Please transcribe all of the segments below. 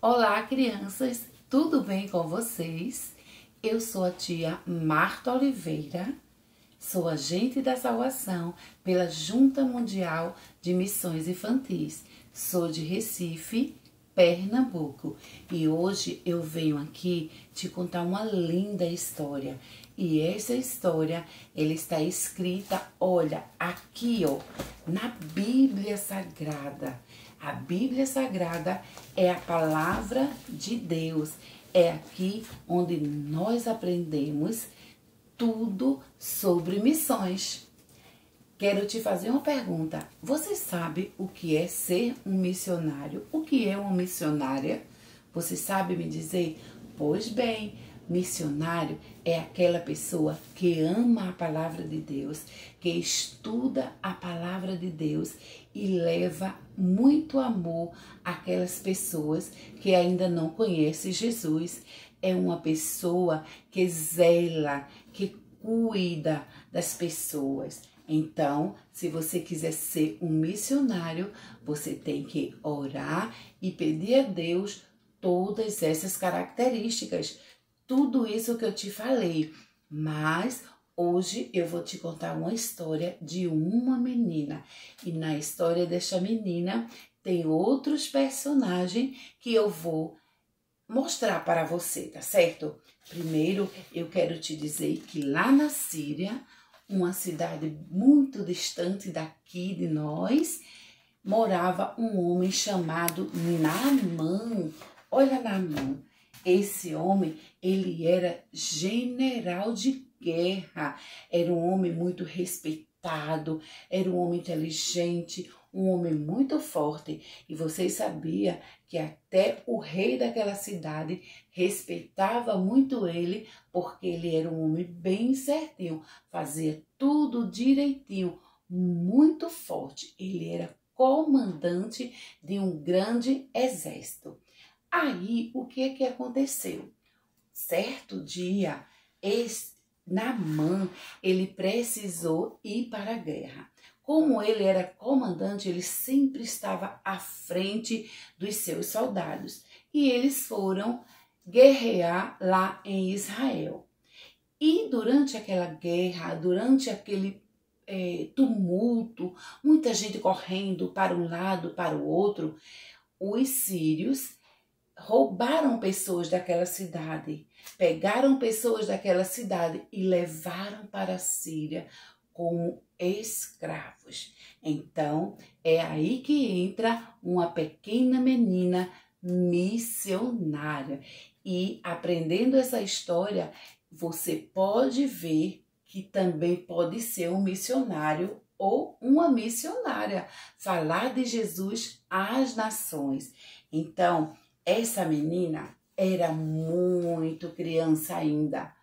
Olá, crianças, tudo bem com vocês? Eu sou a tia Marta Oliveira, sou agente da salvação pela Junta Mundial de Missões Infantis. Sou de Recife, Pernambuco, e hoje eu venho aqui te contar uma linda história. E essa história, ela está escrita, olha, aqui, ó, na Bíblia Sagrada. A Bíblia Sagrada é a palavra de Deus. É aqui onde nós aprendemos tudo sobre missões. Quero te fazer uma pergunta. Você sabe o que é ser um missionário? O que é uma missionária? Você sabe me dizer? Pois bem, missionário é aquela pessoa que ama a palavra de Deus, que estuda a palavra de Deus e leva muito amor àquelas pessoas que ainda não conhecem Jesus. É uma pessoa que zela, que cuida das pessoas. Então, se você quiser ser um missionário, você tem que orar e pedir a Deus todas essas características. Tudo isso que eu te falei. Mas hoje eu vou te contar uma história de uma menina. E na história desta menina tem outros personagens que eu vou mostrar para você, tá certo? Primeiro, eu quero te dizer que lá na Síria, uma cidade muito distante daqui de nós, morava um homem chamado Naamã. Olha, Naamã, esse homem, ele era general de guerra, era um homem muito respeitado, era um homem inteligente, um homem muito forte. E vocês sabiam que até o rei daquela cidade respeitava muito ele, porque ele era um homem bem certinho, fazia tudo direitinho, muito forte. Ele era comandante de um grande exército. Aí, o que é que aconteceu? Certo dia, Naamã, ele precisou ir para a guerra. Como ele era comandante, ele sempre estava à frente dos seus soldados. E eles foram guerrear lá em Israel. E durante aquela guerra, durante aquele tumulto, muita gente correndo para um lado, para o outro, os sírios roubaram pessoas daquela cidade, pegaram pessoas daquela cidade e levaram para a Síria como escravos. Então, é aí que entra uma pequena menina missionária. E aprendendo essa história, você pode ver que também pode ser um missionário ou uma missionária, falar de Jesus às nações. Então, essa menina era muito criança ainda.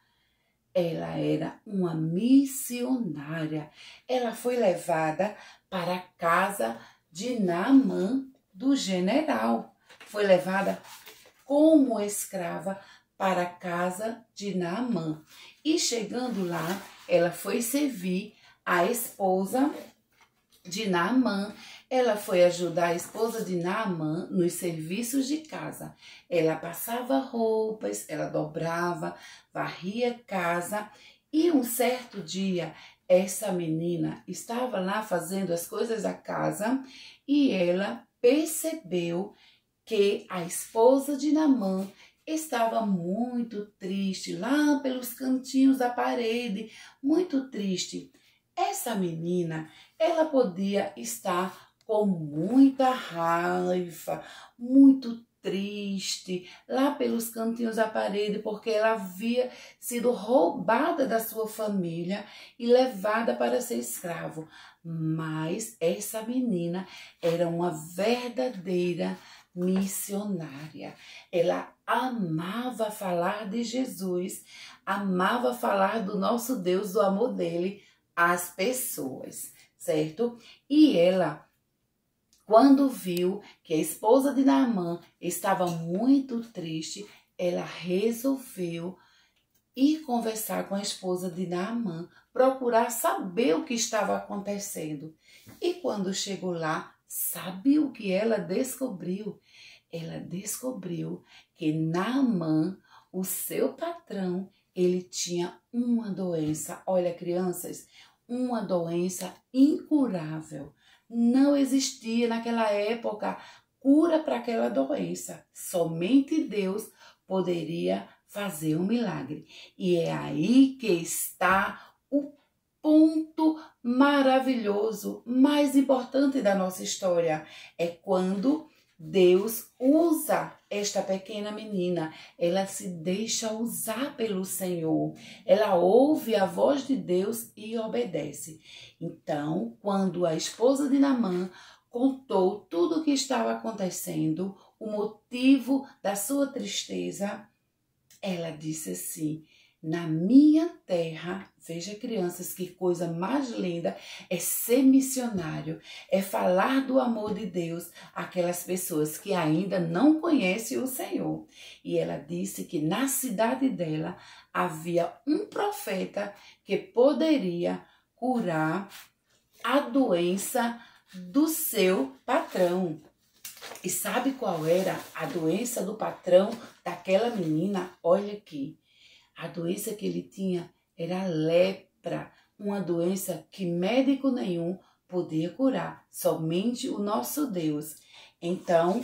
Ela era uma missionária. Ela foi levada para a casa de Naamã, do general. Foi levada como escrava para a casa de Naamã. E chegando lá, ela foi servir a esposa de Naamã. Ela foi ajudar a esposa de Naamã nos serviços de casa. Ela passava roupas, ela dobrava, varria casa. E um certo dia, essa menina estava lá fazendo as coisas da casa e ela percebeu que a esposa de Naamã estava muito triste, lá pelos cantinhos da parede, muito triste. Essa menina, ela podia estar com muita raiva, muito triste, lá pelos cantinhos da parede, porque ela havia sido roubada da sua família e levada para ser escravo. Mas essa menina era uma verdadeira missionária. Ela amava falar de Jesus, amava falar do nosso Deus, do amor dele às pessoas, certo? E ela, quando viu que a esposa de Naamã estava muito triste, ela resolveu ir conversar com a esposa de Naamã, procurar saber o que estava acontecendo. E quando chegou lá, sabe o que ela descobriu? ela descobriu que Naamã, o seu patrão, ele tinha uma doença. Olha, crianças, uma doença incurável. Não existia naquela época cura para aquela doença. Somente Deus poderia fazer um milagre. E é aí que está o ponto maravilhoso, mais importante da nossa história. É quando Deus usa esta pequena menina, ela se deixa usar pelo Senhor, ela ouve a voz de Deus e obedece. Então, quando a esposa de Naamã contou tudo o que estava acontecendo, o motivo da sua tristeza, ela disse assim: na minha terra, veja, crianças, que coisa mais linda é ser missionário, é falar do amor de Deus àquelas pessoas que ainda não conhecem o Senhor. E ela disse que na cidade dela havia um profeta que poderia curar a doença do seu patrão. E sabe qual era a doença do patrão daquela menina? Olha aqui. A doença que ele tinha era lepra, uma doença que médico nenhum podia curar, somente o nosso Deus. Então,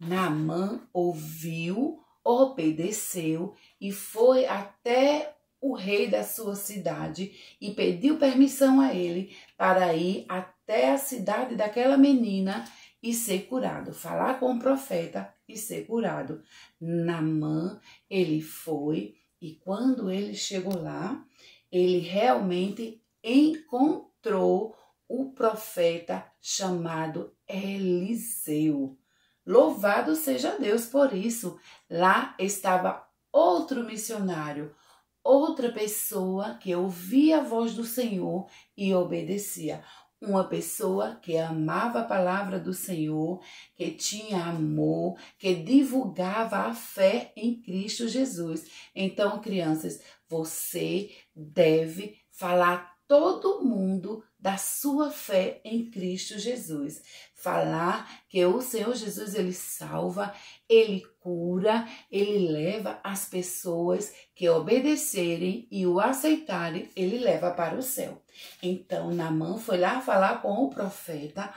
Naamã ouviu, obedeceu e foi até o rei da sua cidade e pediu permissão a ele para ir até a cidade daquela menina e ser curado, falar com o profeta e ser curado. Naamã, ele foi. E quando ele chegou lá, ele realmente encontrou o profeta chamado Eliseu. Louvado seja Deus por isso. Lá estava outro missionário, outra pessoa que ouvia a voz do Senhor e obedecia. Uma pessoa que amava a palavra do Senhor, que tinha amor, que divulgava a fé em Cristo Jesus. Então, crianças, você deve falar todo mundo da sua fé em Cristo Jesus. Falar que o Senhor Jesus, ele salva, ele cura, ele leva as pessoas que obedecerem e o aceitarem, ele leva para o céu. Então, Naamã foi lá falar com o profeta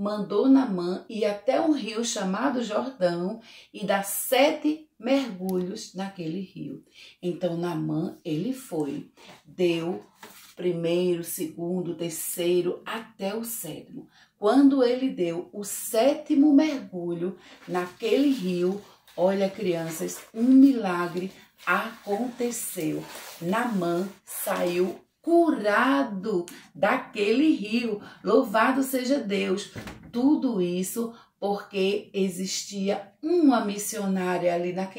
mandou Naamã ir até um rio chamado Jordão e dar 7 mergulhos naquele rio. Então, Naamã, ele foi, deu primeiro, segundo, terceiro, até o 7º. Quando ele deu o 7º mergulho naquele rio, olha, crianças, um milagre aconteceu. Naamã saiu curado daquele rio. Louvado seja Deus. Tudo isso porque existia uma missionária ali naquele